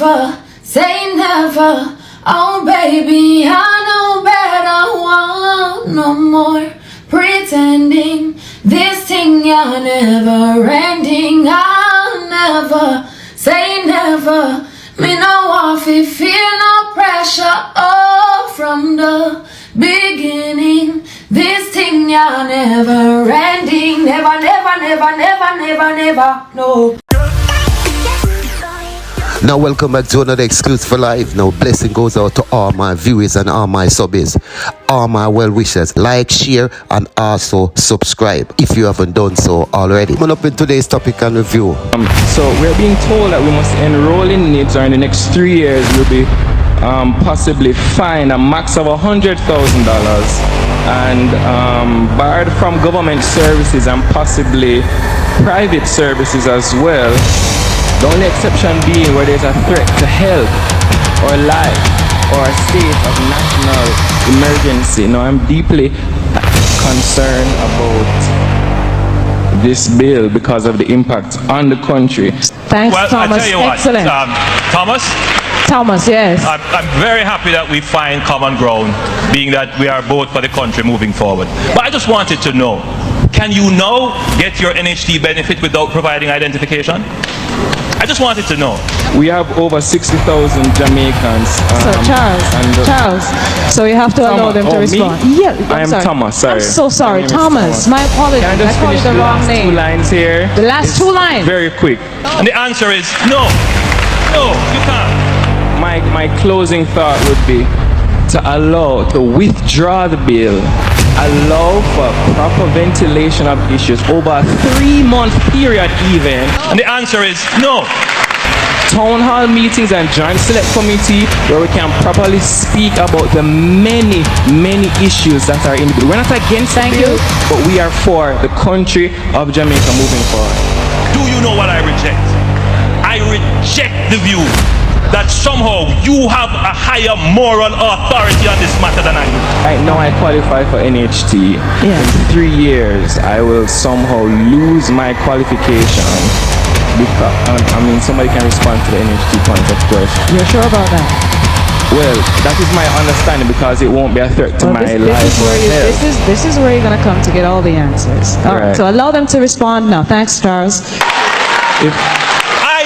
never, say never. Oh baby, I know better. Want no more pretending. This thing you're never ending. I'll never, say never. Me no want to feel no pressure. Oh, from the beginning. This thing you're never ending. Never, never, never, never, never, never, no. Now welcome back to another exclusive for live. Now blessing goes out to all my viewers and all my subbies, all my well wishers. Like, share and also subscribe if you haven't done so already. Coming up in today's topic and review. So we're being told that we must enroll in NIDS, or in the next 3 years we'll be possibly fined a max of $100,000 and barred from government services and possibly private services as well. The only exception being where there's a threat to health or life or a state of national emergency. Now, I'm deeply concerned about this bill because of the impact on the country. Thanks, well, Thomas. I tell you what, excellent. Thomas, yes. I'm very happy that we find common ground, being that we are both for the country moving forward. But I just wanted to know, can you now get your NHT benefit without providing identification? I just wanted to know. We have over 60,000 Jamaicans. So Charles, so you have to allow them to respond. Me? Yeah, I'm sorry. Thomas, sorry. I'm so sorry, Thomas. My apologies. Can I just finish the the wrong last name. 2 lines here? The last 2 lines. Very quick. And the answer is no. No, you can't. My closing thought would be to withdraw the bill, allow for proper ventilation of issues over a 3-month period even. And the answer is no. Town hall meetings and joint select committee where we can properly speak about the many issues that are in the bill. We're not against the bill, but we are for the country of Jamaica moving forward. Do you know what I reject? I reject the view that somehow you have a higher moral authority on this matter than I do. Right now I qualify for NHT. Yeah. In 3 years I will somehow lose my qualification because, somebody can respond to the NHT point, of course. You're sure about that? Well, that is my understanding because it won't be a threat to my life. This is where you're going to come to get all the answers. All right. So allow them to respond now. Thanks, Charles. I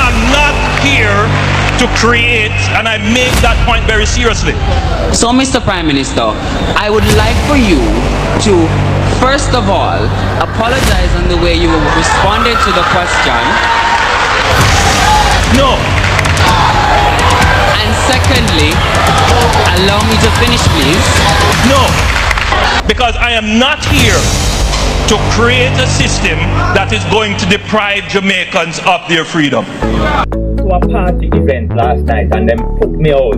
am not here to create, and I make that point very seriously. So, Mr. Prime Minister, I would like for you to, first of all, apologize on the way you responded to the question. No. And secondly, allow me to finish, please. No. Because I am not here to create a system that is going to deprive Jamaicans of their freedom. To a party event last night and them put me out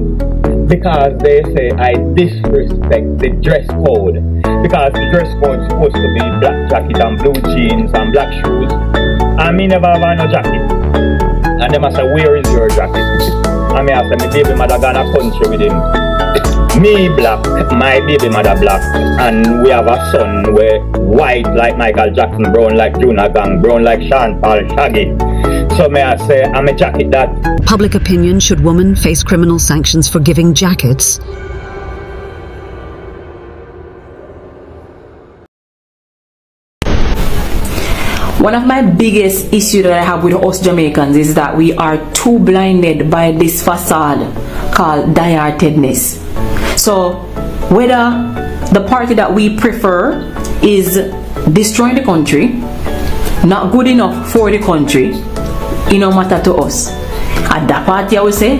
because they say I disrespect the dress code, because the dress code is supposed to be black jacket and blue jeans and black shoes, and me never have no jacket, and them say, where is your jacket? And me ask them, my baby mother gone a country with him. Me black, my baby mother black, and we have a son where white like Michael Jackson, brown like Junior Gang, brown like Sean Paul Shaggy. So may I say, I'm a jacket that. Public opinion: should women face criminal sanctions for giving jackets? One of my biggest issues that I have with us Jamaicans is that we are too blinded by this facade called die-heartedness. So whether the party that we prefer is destroying the country, not good enough for the country, it no matter to us. At that party I would say,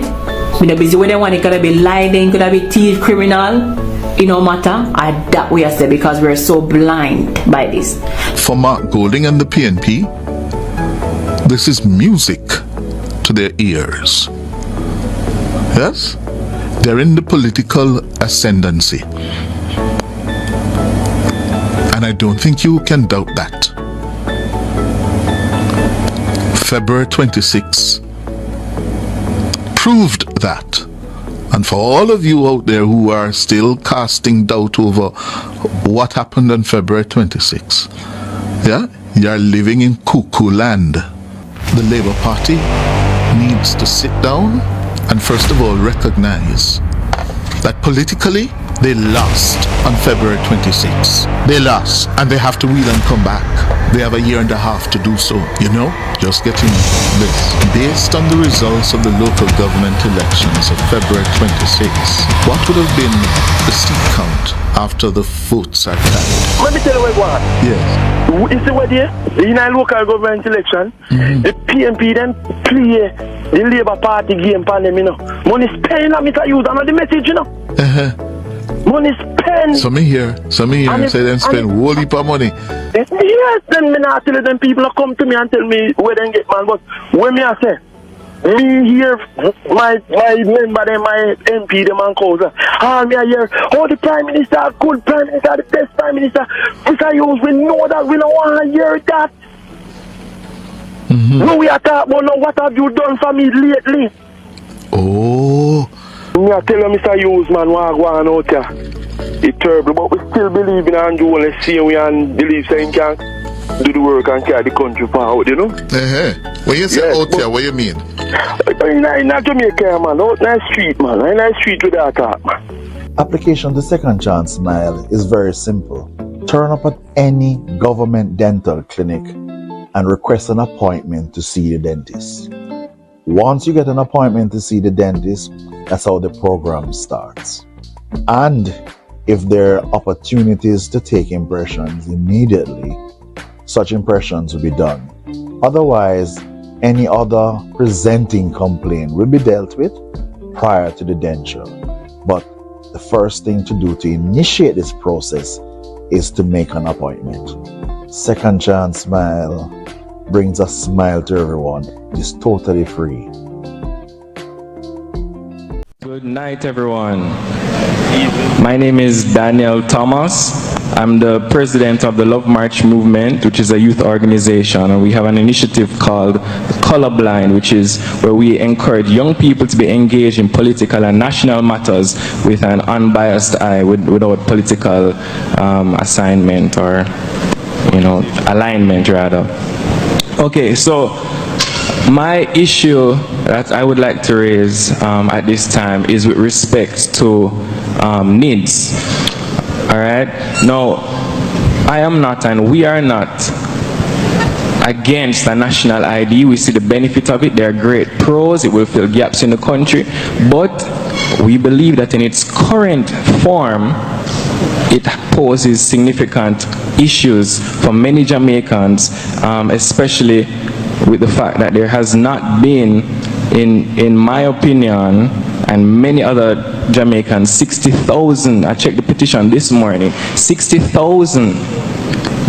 we busy with them one, it could be lying, could be thief, criminal, it no matter. At that way I say, because we're so blind by this. For Mark Golding and the PNP, this is music to their ears. Yes? They're in the political ascendancy. And I don't think you can doubt that. February 26 proved that. And for all of you out there who are still casting doubt over what happened on February 26, yeah, you're living in cuckoo land. The Labour Party needs to sit down and first of all recognize that politically they lost on February 26. They lost and they have to wheel and come back. They have a year and a half to do so, you know? Just getting this. Based on the results of the local government elections of February 26, what would have been the seat count after the votes are tallied? Let me tell you what. Yes. You see what here? In a local government election, the PNP then play the Labour Party game for them, you know. Money spent on Mr. Hughes, I know the message, you know. Money spent. Some here say them spend whole heap of money. Yes, then me not tell them people come to me and tell me where they get man, but when me I say, me here, my member, them, my MP, them and cause, all me I hear, oh the Prime Minister, good Prime Minister, the best Prime Minister, Mr. Hughes, we know that, we don't want to hear that. No, we are talking about now, what have you done for me lately? Oh. Me I tell you, Mr. Hughes, man, what go on out here. It's terrible, but we still believe in Andrew and see we and believe saying can do the work and carry the country forward, you know? When you say out here, what you mean? In Jamaica, man, out in the street, man. In the street with that talk, man. Application to Second Chance Smile is very simple. Turn up at any government dental clinic and request an appointment to see the dentist. Once you get an appointment to see the dentist, that's how the program starts. And if there are opportunities to take impressions immediately, such impressions will be done. Otherwise, any other presenting complaint will be dealt with prior to the denture. But the first thing to do to initiate this process is to make an appointment. Second Chance Smile brings a smile to everyone. It is totally free. Good night, everyone. My name is Daniel Thomas. I'm the president of the Love March Movement, which is a youth organization, and we have an initiative called Colorblind, which is where we encourage young people to be engaged in political and national matters with an unbiased eye, without political assignment or, alignment rather. Okay, so my issue that I would like to raise at this time is with respect to NIDS. All right. Now, I am not, and we are not against a national ID. We see the benefit of it. There are great pros. It will fill gaps in the country, but we believe that in its current form, it poses significant issues for many Jamaicans, especially with the fact that there has not been, in my opinion, and many other Jamaicans, 60,000, I checked the petition this morning, 60,000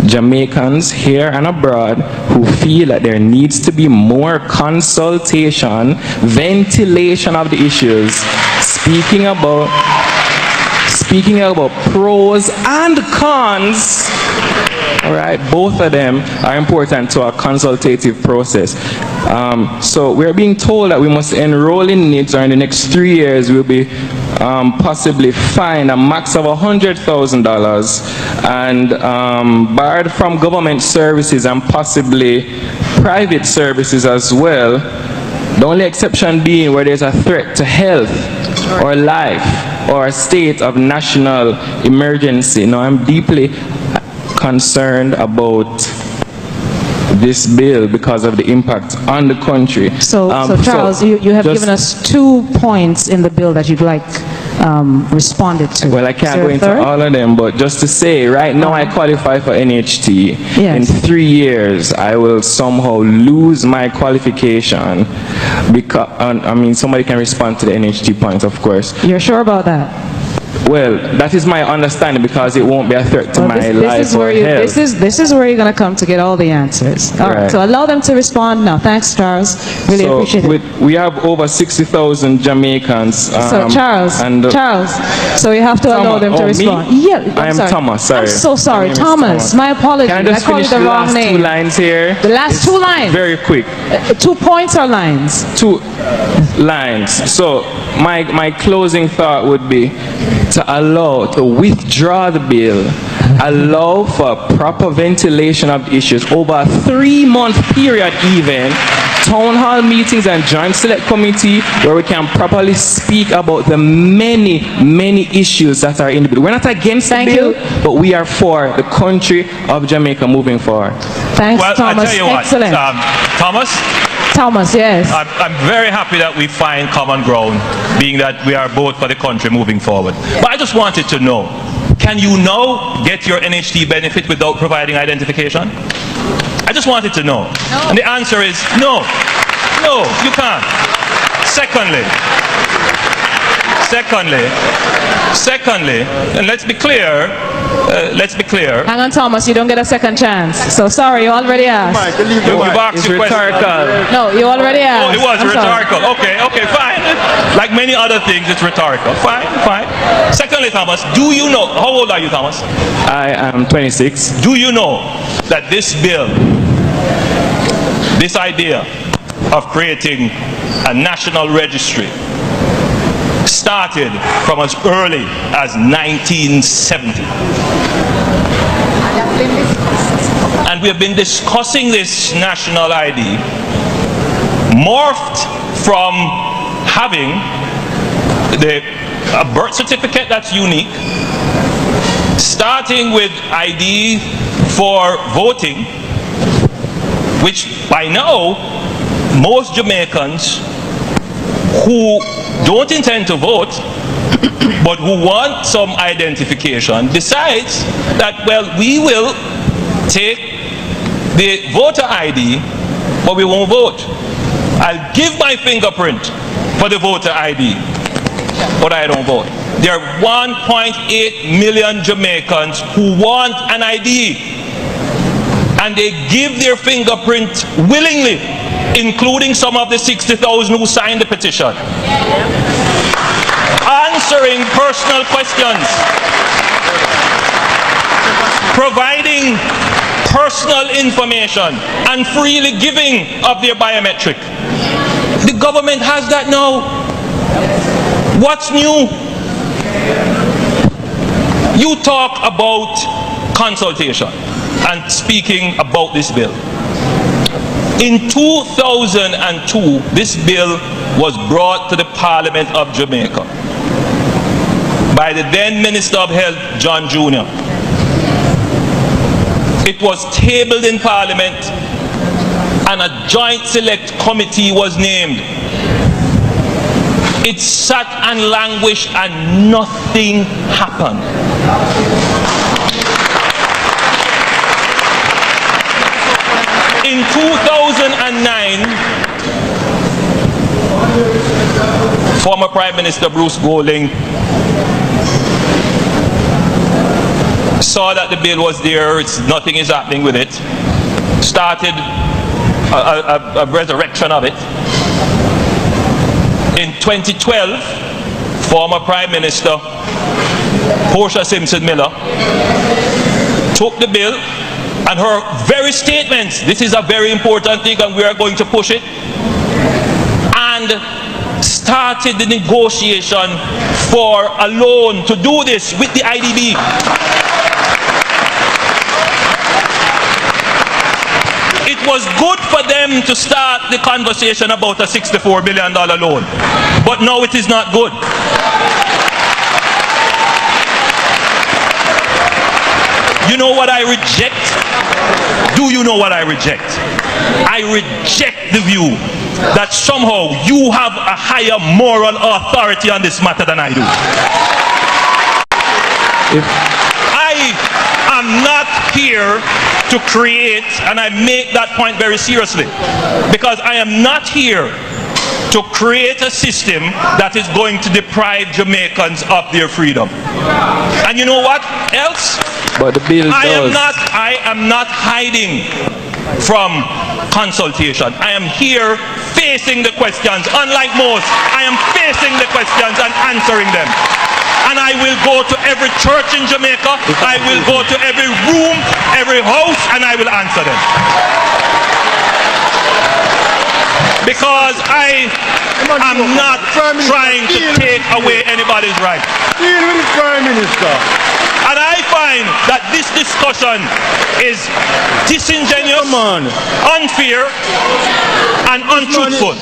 Jamaicans here and abroad who feel that there needs to be more consultation, ventilation of the issues, speaking about pros and cons. All right, both of them are important to our consultative process. So we're being told that we must enroll in NIDS, or in the next 3 years we'll be possibly fined a max of $100,000 and barred from government services and possibly private services as well. The only exception being where there's a threat to health or life or a state of national emergency. Now, I'm deeply concerned about this bill because of the impact on the country. So Charles, you have given us 2 points in the bill that you'd like responded to. Well, I can't go into all of them, but just to say, right now I qualify for NHT. Yes. In 3 years, I will somehow lose my qualification because, somebody can respond to the NHT point, of course. You're sure about that? Well, that is my understanding, because it won't be a threat to my life or health. This is where you're going to come to get all the answers. All right. So allow them to respond now. Thanks, Charles. Really appreciate it. We have over 60,000 Jamaicans. So Charles, so you have to allow them to respond. Me? Yeah, I'm Thomas. Sorry. I'm so sorry, Thomas. My apologies. Can I just finish the last 2 lines here? The last 2 lines. Very quick. 2 points or lines? 2 lines. So my closing thought would be to withdraw the bill, allow for proper ventilation of the issues over a 3-month period even, town hall meetings and joint select committee where we can properly speak about the many, many issues that are in the bill. We're not against the bill, but we are for the country of Jamaica moving forward. Thanks, Well, Thomas. I tell you what, Excellent. Thomas, yes. I'm very happy that we find common ground, being that we are both for the country moving forward. But I just wanted to know, can you now get your NHT benefit without providing identification? I just wanted to know. No. And the answer is no. No, you can't. Secondly, and let's be clear. Hang on, Thomas, you don't get a second chance. So sorry, you already asked. You've asked your question. No, you already asked. Oh, it was I'm rhetorical. sorry. Okay, fine. Like many other things, it's rhetorical. Fine. Secondly, Thomas, do you know, how old are you, Thomas? I am 26. Do you know that this bill, this idea of creating a national registry started from as early as 1970? And we have been discussing this national ID, morphed from having a birth certificate that's unique, starting with ID for voting, which by now most Jamaicans who don't intend to vote but who want some identification decides that, well, we will take the voter ID but we won't vote. I'll give my fingerprint for the voter ID but I don't vote. There are 1.8 million Jamaicans who want an ID and they give their fingerprint willingly, including some of the 60,000 who signed the petition. Answering personal questions, providing personal information, and freely giving of their biometric. The government has that now. What's new? You talk about consultation and speaking about this bill. In 2002, this bill was brought to the Parliament of Jamaica by the then Minister of Health, John Jr. It was tabled in Parliament and a joint select committee was named. It sat and languished and nothing happened. In 2009, former Prime Minister Bruce Golding saw that the bill was there, nothing is happening with it, started a resurrection of it. In 2012, former Prime Minister Portia Simpson Miller took the bill and her very statements, this is a very important thing and we are going to push it, and started the negotiation for a loan to do this with the IDB. It was good for them to start the conversation about a $64 billion loan, but now it is not good. You know what I reject? Do you know what I reject? I reject the view that somehow you have a higher moral authority on this matter than I do. I am not here to create, and I make that point very seriously, because I am not here to create a system that is going to deprive Jamaicans of their freedom. And you know what else? But the bill I am not hiding from consultation. I am here facing the questions. Unlike most, I am facing the questions and answering them. And I will go to every church in Jamaica, I will go to every room, every house, and I will answer them. Because I am not trying to take away anybody's right. Deal with the Prime Minister. And I find that this discussion is disingenuous, unfair, and untruthful.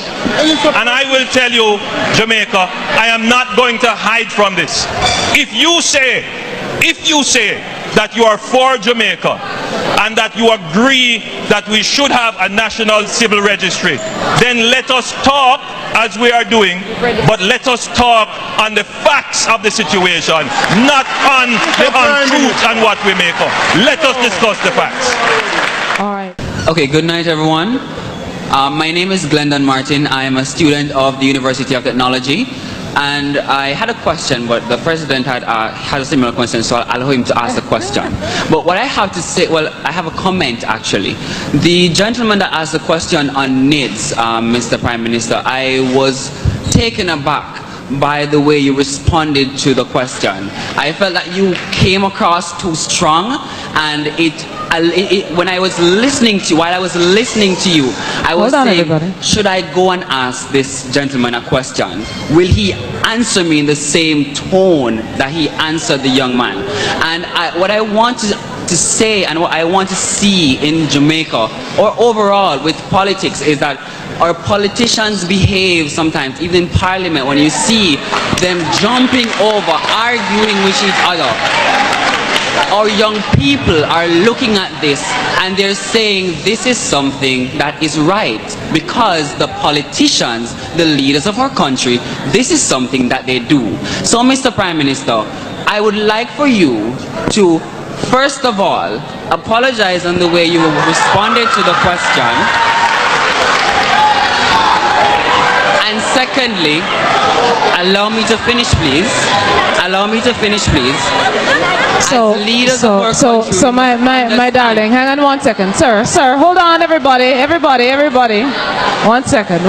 And I will tell you, Jamaica, I am not going to hide from this. If you say that you are for Jamaica and that you agree that we should have a national civil registry, then let us talk as we are doing, but let us talk on the facts of the situation, not on the untruth and what we make up. Let us discuss the facts. All right. Okay, good night everyone. My name is Glendon Martin. I am a student of the University of Technology. And I had a question, but the president had a similar question, so I'll allow him to ask the question. But what I have to say, well, I have a comment actually. The gentleman that asked the question on NIDS, Mr. Prime Minister, I was taken aback by the way you responded to the question. I felt that you came across too strong, and when I was listening to you, while I was listening to you, I was saying, should I go and ask this gentleman a question? Will he answer me in the same tone that he answered the young man? And what I want to say and what I want to see in Jamaica or overall with politics is that our politicians behave sometimes, even in parliament, when you see them jumping over, arguing with each other. Our young people are looking at this and they're saying this is something that is right because the politicians, the leaders of our country, this is something that they do. So Mr. Prime Minister, I would like for you to first of all apologize on the way you responded to the question, and secondly, allow me to finish please. Allow me to finish please. So my darling, hang on 1 second. Sir, hold on everybody. One second.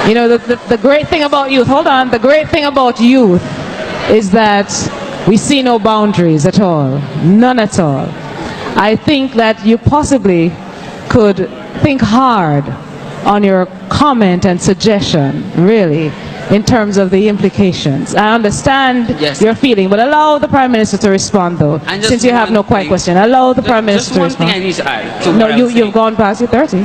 You know, the great thing about youth, hold on, the great thing about youth is that we see no boundaries at all. None at all. I think that you possibly could think hard on your comment and suggestion, really, in terms of the implications. I understand your feeling, but allow the Prime Minister to respond, though, since you have no quiet question. Allow the Prime Minister to respond. Just one thing I need to add. No, you've gone past your 30.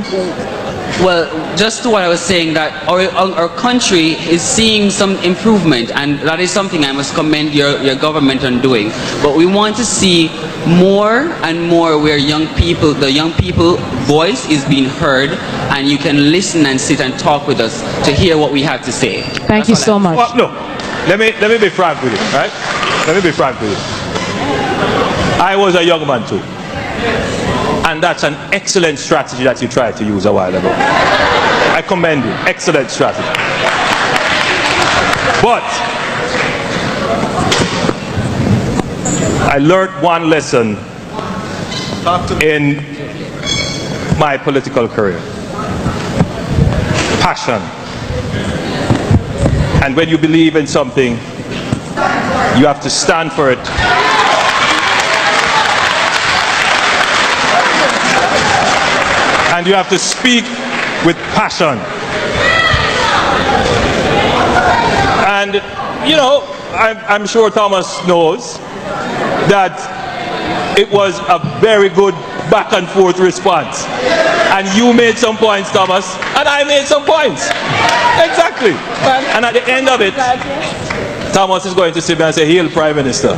Well, just to what I was saying, that our country is seeing some improvement, and that is something I must commend your government on doing. But we want to see more and more where the young people voice is being heard, and you can listen and sit and talk with us to hear what we have to say. Thank you so much. Well, look, let me be frank with you, right? Let me be frank with you. I was a young man too. And that's an excellent strategy that you tried to use a while ago. I commend you. Excellent strategy. But I learned one lesson in my political career. Passion. And when you believe in something, you have to stand for it. And you have to speak with passion. And, you know, I'm sure Thomas knows that it was a very good back and forth response. And you made some points, Thomas, and I made some points. Exactly. And at the end of it, Thomas is going to sit there and say, "Hail, Prime Minister."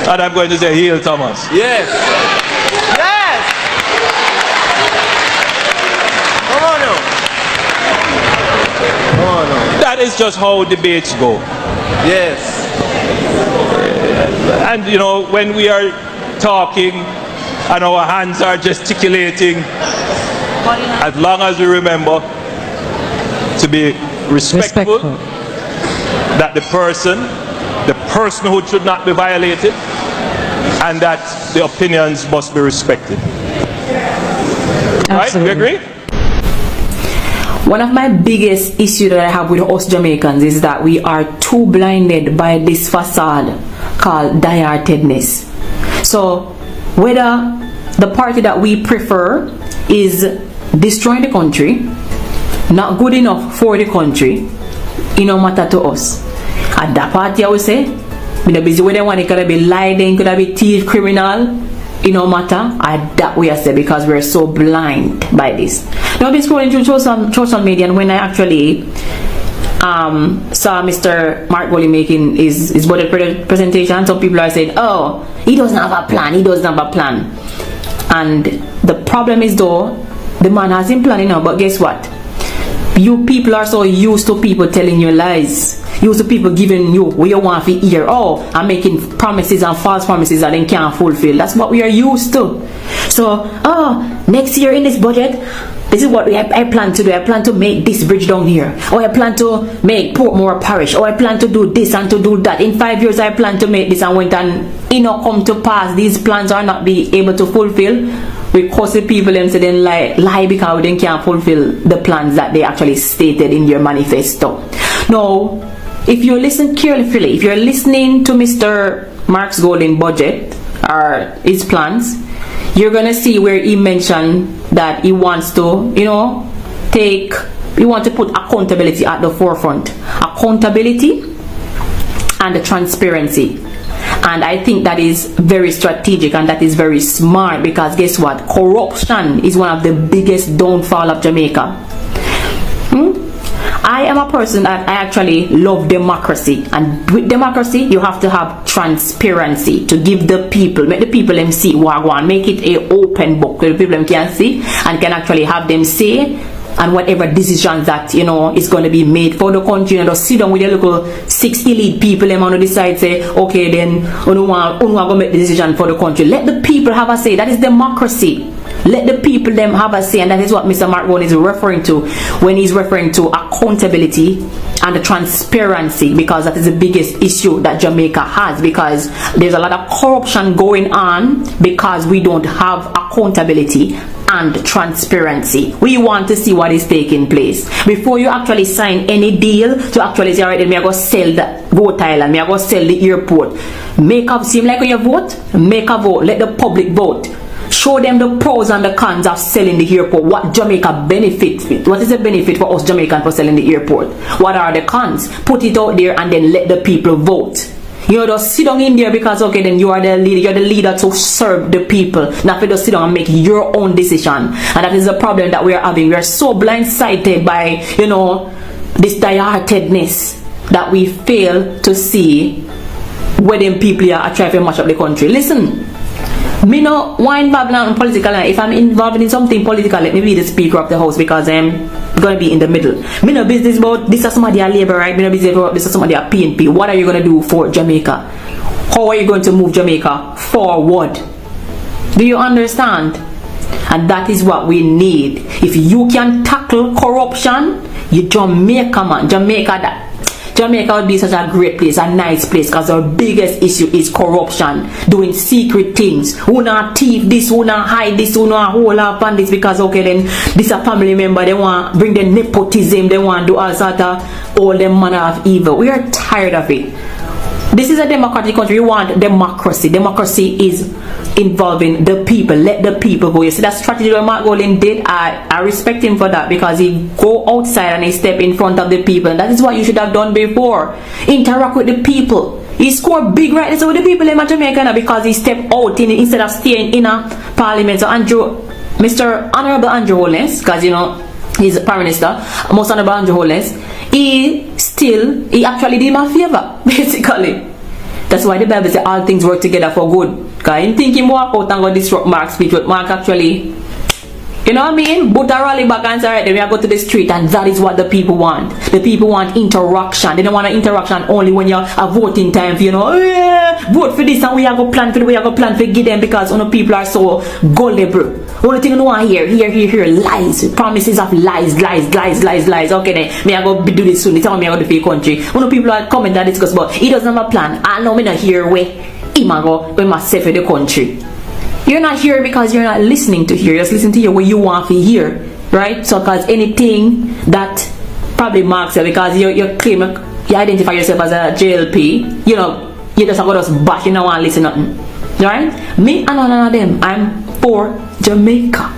And I'm going to say, "Hail, Thomas." Yes. That is just how debates go. Yes. And you know, when we are talking and our hands are gesticulating, as long as we remember to be respectful. That the personhood should not be violated, and that the opinions must be respected. Absolutely. Right? We agree? One of my biggest issues that I have with us Jamaicans is that we are too blinded by this facade called die-heartedness. So whether the party that we prefer is destroying the country, not good enough for the country, it no matter to us. At that party I would say, Me no busy with them one. It could be lying, could be thief, criminal. It no matter. That we are say because we're so blind by this. Now I've been scrolling through social media, and when I actually saw Mr. Mark Goley making his budget presentation, some people are saying, oh, he doesn't have a plan, and the problem is though, the man has him planning now, but guess what? You people are so used to people telling you lies, used to people giving you what you want to hear, and making promises and false promises that they can't fulfill. That's what we are used to. So, next year in this budget, this is what I plan to do. I plan to make this bridge down here. Or I plan to make Portmore Parish. Or I plan to do this and to do that. In 5 years, I plan to make this and went and come to pass. These plans are not be able to fulfill. We cause the people them say they lie because they can't fulfill the plans that they actually stated in your manifesto. Now, if you listen carefully, if you're listening to Mr. Mark's golden budget or his plans, you're gonna see where he mentioned that he wants to, he wants to put accountability at the forefront. Accountability and the transparency. And I think that is very strategic and that is very smart, because guess what? Corruption is one of the biggest downfall of Jamaica. I am a person that I actually love democracy, and with democracy you have to have transparency to give the people, make the people them see what one, make it a open book where the people them can see and can actually have them say, and whatever decisions that is going to be made for the country, just sit down with your local 6 elite people them and decide say, okay, then we want to make the decision for the country. Let the people have a say. That is democracy. Let the people them have a say, and that is what Mr. Mark Goley is referring to when he's referring to accountability and the transparency, because that is the biggest issue that Jamaica has, because there's a lot of corruption going on because we don't have accountability and transparency. We want to see what is taking place before you actually sign any deal to actually say, alright, then me I go sell the vote island, me I go sell the airport. Seem like when you vote, make a vote, let the public vote. Show them the pros and the cons of selling the airport. What Jamaica benefits with. What is the benefit for us Jamaicans for selling the airport? What are the cons? Put it out there and then let the people vote. Just sit down in there because okay, then you are the leader. You're the leader to serve the people. Not to just sit down and make your own decision. And that is the problem that we are having. We are so blindsided by this die-heartedness that we fail to see where them people are trying to mash up the country. Listen. Me no wine Babylon political. If I'm involved in something political, let me be the speaker of the house because I'm gonna be in the middle. Me no business about this is somebody a labor, right? Me no business about this is somebody a PNP. What are you gonna do for Jamaica? How are you going to move Jamaica forward? Do you understand? And that is what we need. If you can tackle corruption, you Jamaica man, Jamaica would be such a great place, a nice place, because our biggest issue is corruption, doing secret things. Who not thief this, who not hide this, who not hold up on this, because okay then this a family member, they want bring the nepotism, they want do all sort of all them manner of evil. We are tired of it. This is a democratic country. We want democracy. Democracy is involving the people. Let the people go. You see that strategy that Mark Goley did? I respect him for that, because he go outside and he step in front of the people. And that is what you should have done before. Interact with the people. He scored big right there with the people in Jamaica because he stepped out instead of staying in a parliament. So Mr. Honorable Andrew Holness, because he's Prime Minister, most Honorable Andrew Holness, he actually did him a favor, basically. That's why the Bible says all things work together for good. Because he think he walk out and go disrupt Mark's speech, but Mark actually, you know what I mean? But I rally back and say, alright, then we are go to the street, and that is what the people want. The people want interaction. They don't want an interaction only when you're a voting time for, vote for this and we are going to plan for the way we are going to plan for give them, because people are so gullible. Only thing you want to hear, lies, promises of lies. Okay then, me I go do this soon. This time me I go to the country. When people are coming and discuss about, he doesn't have a plan. I know me not hear where he might go, we must save for the country. You're not here because you're not listening to hear. You're just listening to hear what you want to hear, right? So because anything that probably Mark said, because you claim you identify yourself as a JLP, you just have to just bash, you don't want to listen nothing. Right? Me and none of them, I'm for Jamaica.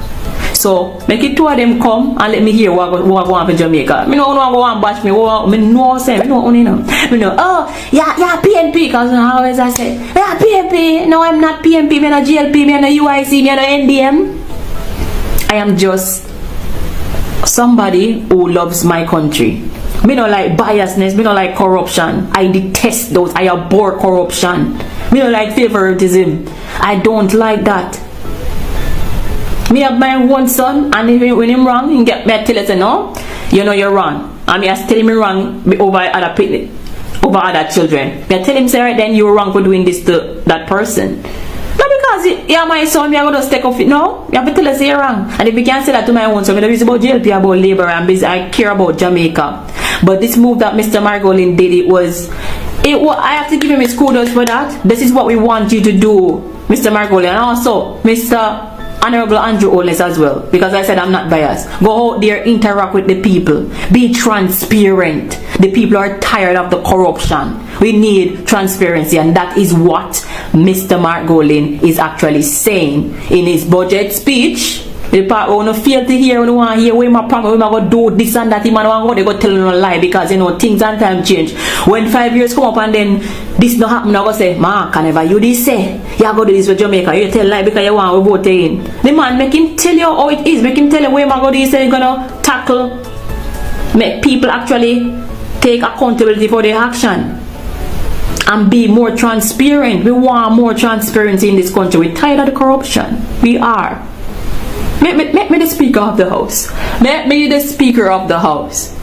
So make it two of them come and let me hear what go on in Jamaica. Me no go and bash me. Me know say me know only know. Me know. Oh yeah PNP, cause always I say yeah PNP. No, I'm not PNP. Me no GLP. Me no UIC. Me no NDM. I am just somebody who loves my country. Me don't like biasness, me don't like corruption. I detest those. I abhor corruption. Me don't like favoritism. I don't like that. Me have my one son, and when him wrong, he get me tell us no, you know you're wrong. And me tell him wrong over other children. Me tell him say right then you're wrong for doing this to that person. Not because you're my son, me I go just take off it. No, you have to tell us you're wrong. And if you can't say that to my own son, me don't busy about GLP, about labor, and busy, I care about Jamaica. But this move that Mr. Margolin did, it was I have to give him his kudos for that. This is what we want you to do, Mr. Margolin, and also Mr. Honorable Andrew Holness as well, because I said I'm not biased. Go out there, interact with the people, be transparent. The people are tired of the corruption. We need transparency, and that is what Mr. Margolin is actually saying in his budget speech. The part who no fail to hear, who want to hear where my promise, we go do this and that, man want go, they go tell no lie, because you know things and time change. When 5 years come up and then this no happen, I go say, man, can never you this say, you go do this for Jamaica, you tell lie because you want to vote in. The man make him tell you how it is, make him tell you where man go do this, and gonna tackle, make people actually take accountability for their action and be more transparent. We want more transparency in this country. We're tired of the corruption. We are. Make me the Speaker of the House. Make me the Speaker of the House.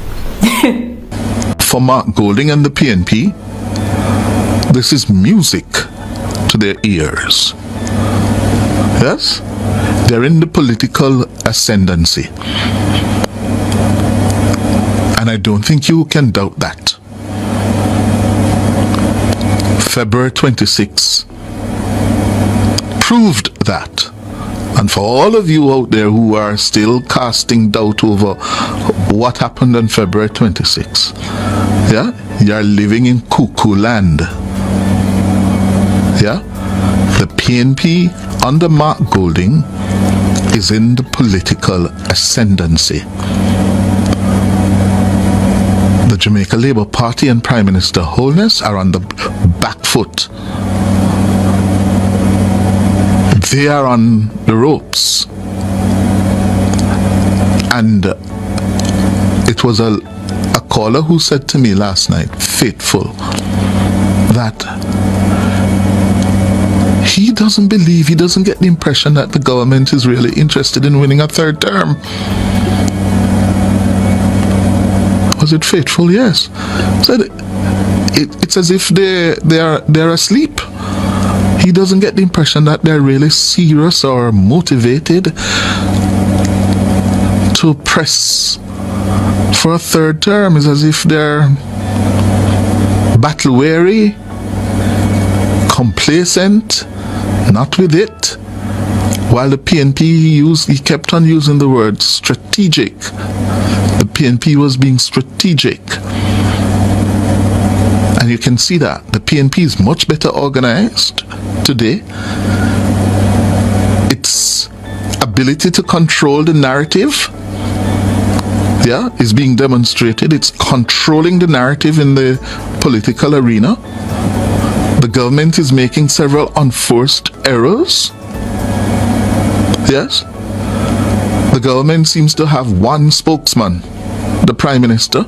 For Mark Golding and the PNP, this is music to their ears. Yes? They're in the political ascendancy. And I don't think you can doubt that. February 26 proved that. And for all of you out there who are still casting doubt over what happened on February 26, yeah, you're living in cuckoo land. Yeah, the PNP under Mark Golding is in the political ascendancy. The Jamaica Labour Party and Prime Minister Holness are on the back foot. They are on the ropes. And it was a caller who said to me last night, faithful, that he doesn't believe, he doesn't get the impression that the government is really interested in winning a third term. Was it faithful? Yes. Said it's as if they're asleep. He doesn't get the impression that they're really serious or motivated to press for a third term. It's as if they're battle weary, complacent, not with it. While the PNP, he kept on using the word strategic. The PNP was being strategic. And you can see that the PNP is much better organized today. Its ability to control the narrative, yeah, is being demonstrated. It's controlling the narrative in the political arena. The government is making several unforced errors. Yes. The government seems to have one spokesman, the Prime Minister.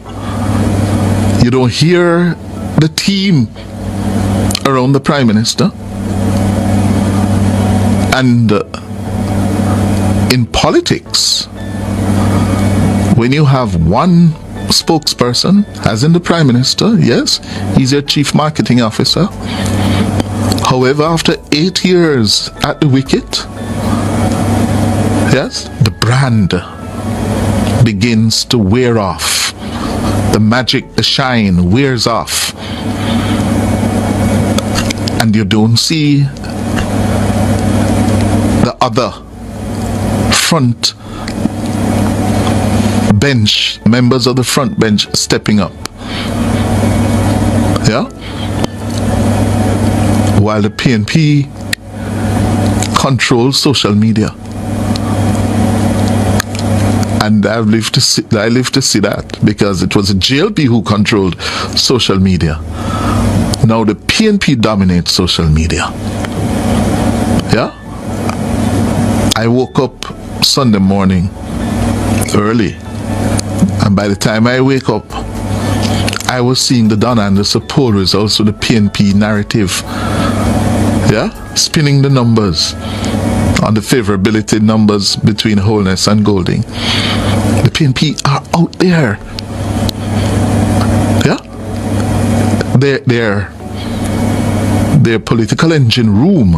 You don't hear the team around the Prime Minister. And in politics, when you have one spokesperson, as in the Prime Minister, yes, he's your chief marketing officer. However, after 8 years at the wicket, yes, the brand begins to wear off. The magic, the shine wears off. And you don't see the other front bench, members of the front bench stepping up. Yeah? While the PNP controls social media. And I live to see that, because it was the JLP who controlled social media. Now the PNP dominates social media. Yeah? I woke up Sunday morning early, and by the time I wake up, I was seeing the Donna and the poll results with the PNP narrative. Yeah? Spinning the numbers on the favorability numbers between Holness and Golding. The PNP are out there. Yeah? Their political engine room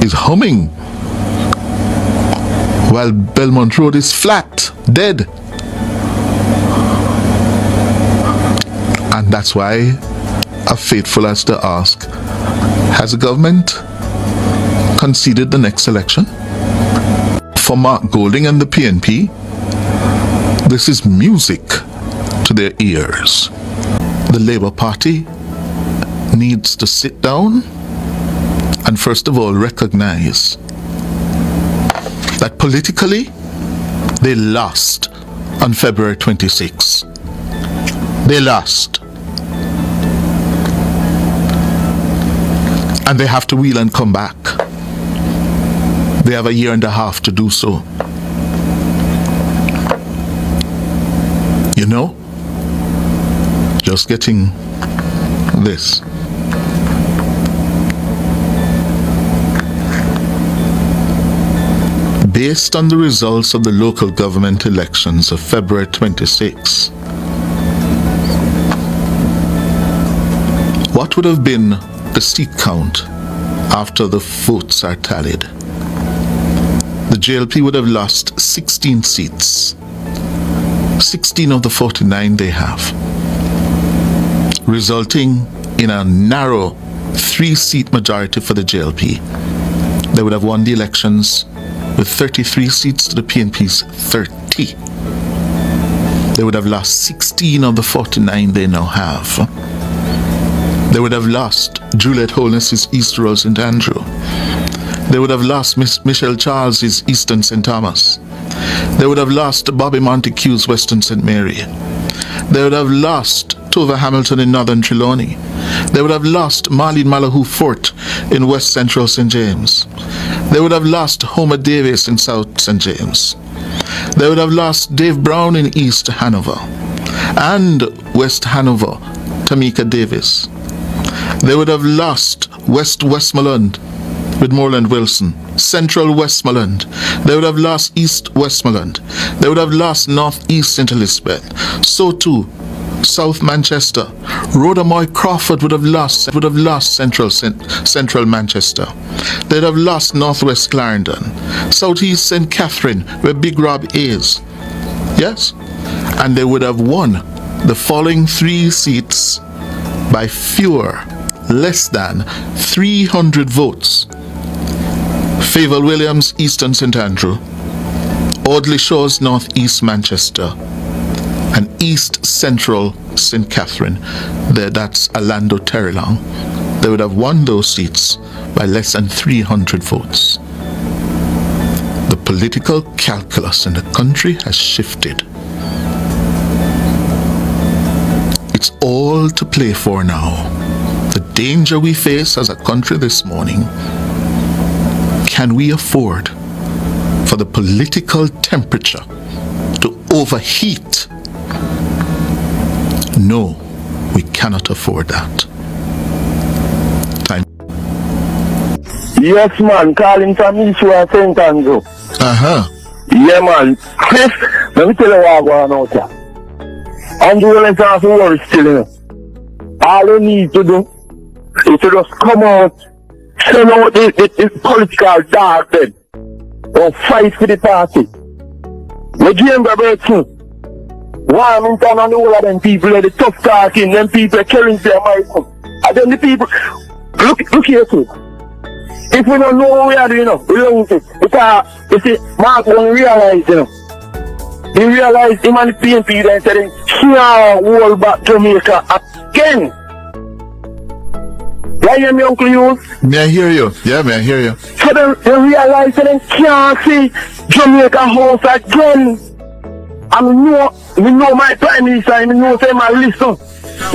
is humming, while Belmont Road is flat, dead. And that's why I'm faithful as to ask, has the government conceded the next election? For Mark Golding and the PNP, this is music to their ears. The Labour Party needs to sit down and first of all recognize that politically they lost on February 26. They lost. And they have to wheel and come back. They have a year and a half to do so. You know, just getting this. Based on the results of the local government elections of February 26, what would have been the seat count after the votes are tallied? The JLP would have lost 16 seats. 16 of the 49 they have, resulting in a narrow 3-seat majority for the JLP. They would have won the elections with 33 seats to the PNP's 30. They would have lost 16 of the 49 they now have. They would have lost Juliet Holness's East Royal St. Andrew. They would have lost Michelle Charles's Eastern St. Thomas. They would have lost Bobby Montague's Western St. Mary. They would have lost Tova Hamilton in Northern Trelawney. They would have lost Marlene Malahoo Fort in West Central St. James. They would have lost Homer Davis in South St. James. They would have lost Dave Brown in East Hanover and West Hanover, Tamika Davis. They would have lost West Westmoreland with Moreland Wilson, Central Westmoreland. They would have lost East Westmoreland. They would have lost North East St. Elizabeth. So too, South Manchester. Rhoda Moy Crawford would have lost Central Manchester. They'd have lost Northwest Clarendon. Southeast St. Catherine, where Big Rob is. Yes? And they would have won the following 3 seats by less than 300 votes. Favour Williams, Eastern St. Andrew. Audley Shaw's North East Manchester. And East Central St. Catherine. That's Orlando Terrelong. They would have won those seats by less than 300 votes. The political calculus in the country has shifted. It's all to play for now. The danger we face as a country this morning, can we afford for the political temperature to overheat? No, we cannot afford that. Time. Yes, man, calling from Eastward St. Andrew. Yeah, man. Chris, let me tell you what I'm going out here. Andrew Holness has to worry still, you know. All you need to do is to just come out, sell out the political dark bed, or fight for the party. We game Robertson. Warmington and all of them people, the tough talking, them people carrying their mic. And then the people, look here too. If we don't know what we are doing, we don't think. Because, you see, Mark won't realize, you know. He realized him and the PNP then said, can't hold back Jamaica again. You hear me, Uncle Hughes? May I hear you? Yeah, may I hear you? So they realize that they can't see Jamaica house again. me know my prime minister, me know say my listen.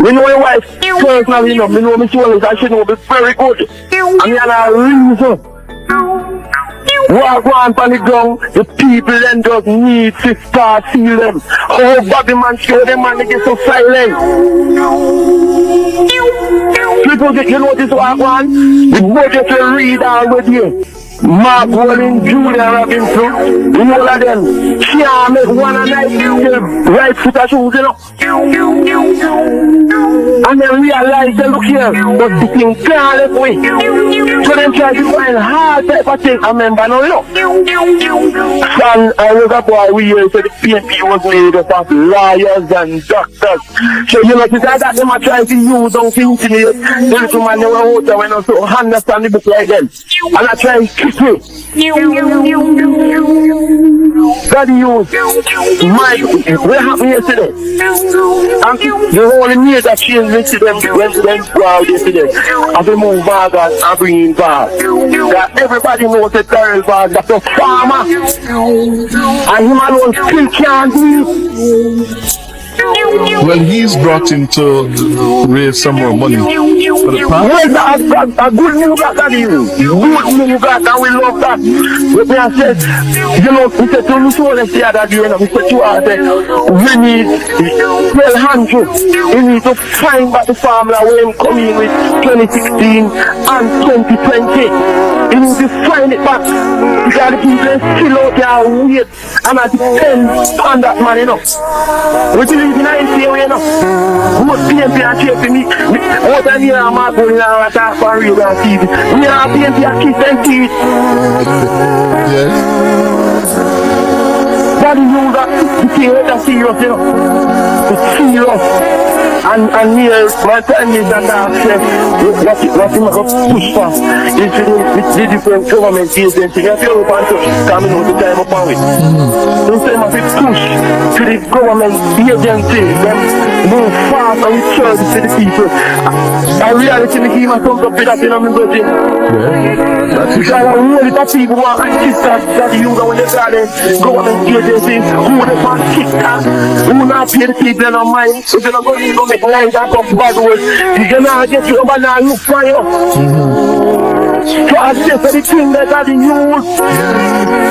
Me know your wife personally, you know, me know me soul that she know be very good. And me and a reason. Walk on the ground, the people then just need to start feel them. Oh, Bobby man, show them man, they get so silent. People get, you know this walk on, the budget will read already. Mark Walling, Julia Robinson, you know that them can't make one a night right foot of shoes, you know. And then realize they look here, but the thing can't let way. So them try to find hard type of thing, I remember no, you know. Son, I was up while we here, so the PNP was made up of lawyers and doctors. So you know, since I got them, I try to use them to intimidate the little man they were out there when I so understand the book like them. And I try to kiss me. God use Mike, what happened yesterday? And the whole near that changed me to them when go out yesterday. And we move Vargas and bring in Vargas. That everybody knows that Darrell Vargas, that's a farmer. And him alone still can't do it. Well, he's brought in to raise some more money for the park. Well, a good move that is. Good move that, and we love that. But me I said, you know, we said to me so let's say that you know, we said to us, we need 1,200. We need to find back the formula when him come in with 2016 and 2020. We need to find it back. Because the people still out there wait and I depend on that man, you know. We believe in ICA, you know. Most PNP are chasing me. What I need I'm not going to attack for real and TV. We are PNP are kiss and teeth. Yes. That is you that the thing that's serious, you know. It's serious. And here, my time is that I said, what you make a push for is the different government agencies. If you want to come in all the time upon it. Don't say my big push to the government agencies, them move fast and with service to the people. And reality, the game has come up with that in my budget. Because I really that people want to kiss that you know when they got them government agencies, who they want to kick that, who not pay the people in our mind, so they're not going to make lines and come bad words. You're not get you over now and look for you. So I say for the thing that are the youth,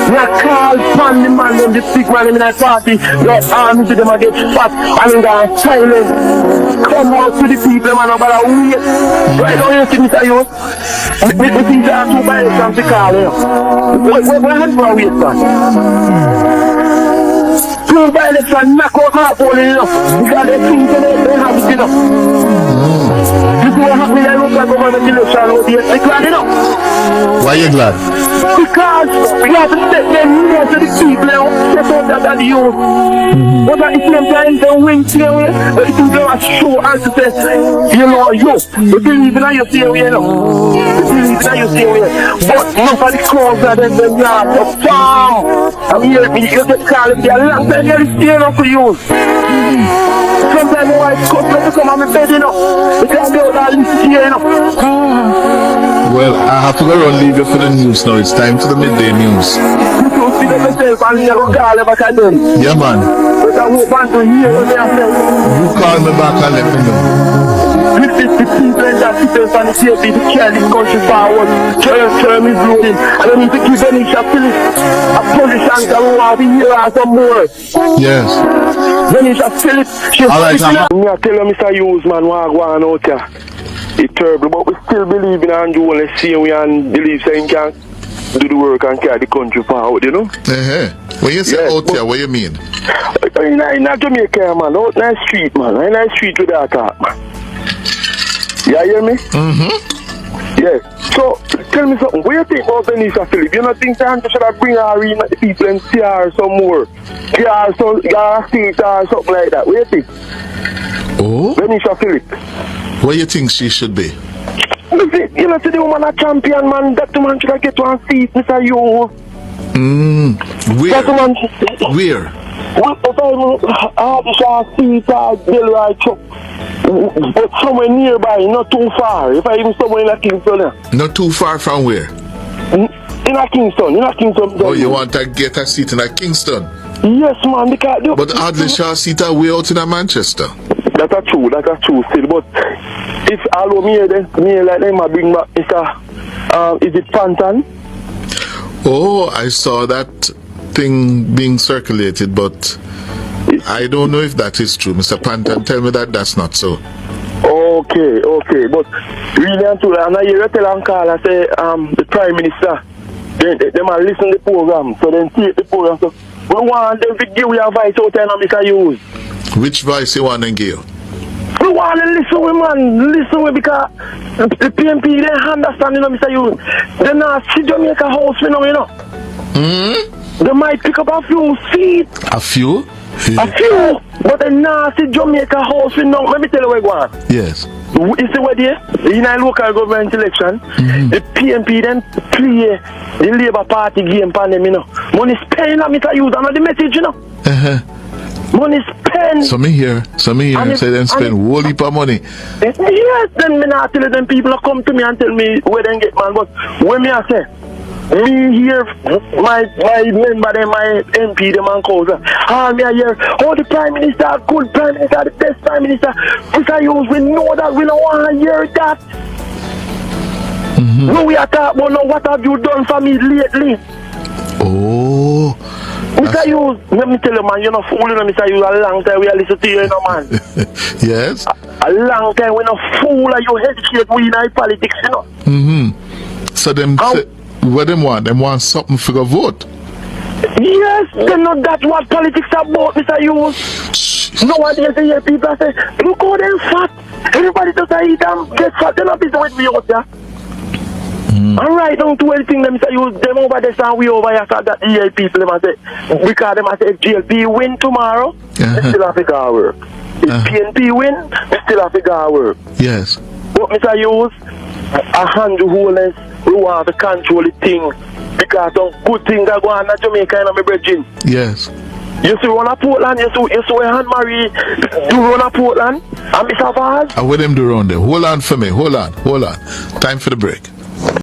we call upon the man and the big man in that party, your arms to them and get fat and then silent. Come out to the people, man, about a wait. Right now you see Mr. Youth, the things that are too bad to call you. What happened for a wait, man? Two violence and knock out my phone enough. Because they think they have it enough. You see what happened in the local government election out here? They're glad enough. Why are you glad? Because we have to set them near to the people now. Set out that the youth. But at the same time, they win their way. But the people are show and to say, you know, you believe in your theory, you know. You believe in your theory. But enough of the crowds that they are to farm. I'm here, you get called if they're long time, they're staying up for you. Sometimes my wife comes to come on my bed, you know. Because they are listening here, you know. Well, I have to go and leave you for the news now. It's time for the midday news. Yeah, man. You call me back and let me know. This is the people that sit on the table to carry this country forward. Term is loading. And I need to give any shot to this. A politician that will be here and some more. Yes. When it's a Philip, all right, I tell you, Mr. Hughes, man, what I go on out here. It's terrible, but we still believe in Andrew and see we and believe saying can do the work and carry the country forward, you know? When you say out here, what do you mean? In Jamaica, man, out in the street, man. In the street with that talk, man. You hear me? Yeah. So, tell me something. What do you think about Benita Philip? You don't think that should have bring her in the people and see her some more? See her some, see her something like that. What do you think? Oh? Benita Philip. What do you think she should be? You know, see the woman a champion, man. That woman should have get one seat, Mr. Hughes. Where? That woman... Where? What if I see her bill right up? But somewhere nearby, not too far. If I even somewhere in a Kingston. Not too far from where? In a Kingston. Oh, you want to get a seat in a Kingston? Yes, man, because... But Adley Shaw seat are way out in Manchester. That's true still. But if allow me then, like them, I bring back Mr. Is it Pantan? Oh, I saw that thing being circulated, but I don't know if that is true. Mr. Pantan, tell me that that's not so. Okay, but really and truly, and I hear you tell and call and say the Prime Minister, they might listen to the program, so then take the program. So we want them to give you a voice out there, Mr. Hughes. Which voice you want to give? We want to listen with, man, because the PNP, they understand, Mr. Hughes. They not see Jamaica house, you know. They might pick up a few seats. A few? A few, but they not see Jamaica house, you know. Let me tell you where going. Yes. You see what there? In a local government election, the PNP then play the Labour Party game for them, you know. Money spent, Mr. Hughes, and the message, you know. Money spent. So me here and say them spend whole heap of money. Yes, then me not tell them people come to me and tell me where they get, man. But when me I say, me here, my member, them, my MP, them and cause, me I hear, oh, the Prime Minister, good Prime Minister, the best Prime Minister. Mr. Hughes, we know that, we don't want to hear that. No, we are talking about, what have you done for me lately? Oh. Mr. Hughes, let me tell you, man, you're not fooling, Mr. Hughes. A long time we are listening to you, man. Yes? A long time we're not fool, and you educate we in our politics, you know. So them, what them want? Them want something for the vote? Yes, they know that's what politics about, Mr. Hughes. Nowadays, they hear people say, look how they're fat. Everybody does eat them, get fat. They're not busy with me out there. And right down to anything them say use them over there and we over here so that EA people them say because them say if GLP win tomorrow, they still have to go work. If PNP win, they still have to go work. Yes. But Mr. Hughes, a handle Holness, we want to control the thing because some good things are going on in Jamaica and my brethren. Yes. You see run a Portland, you see where Anne Marie do run a Portland and Mr. Vaz. And what them do around there? Hold on for me, hold on. Time for the break.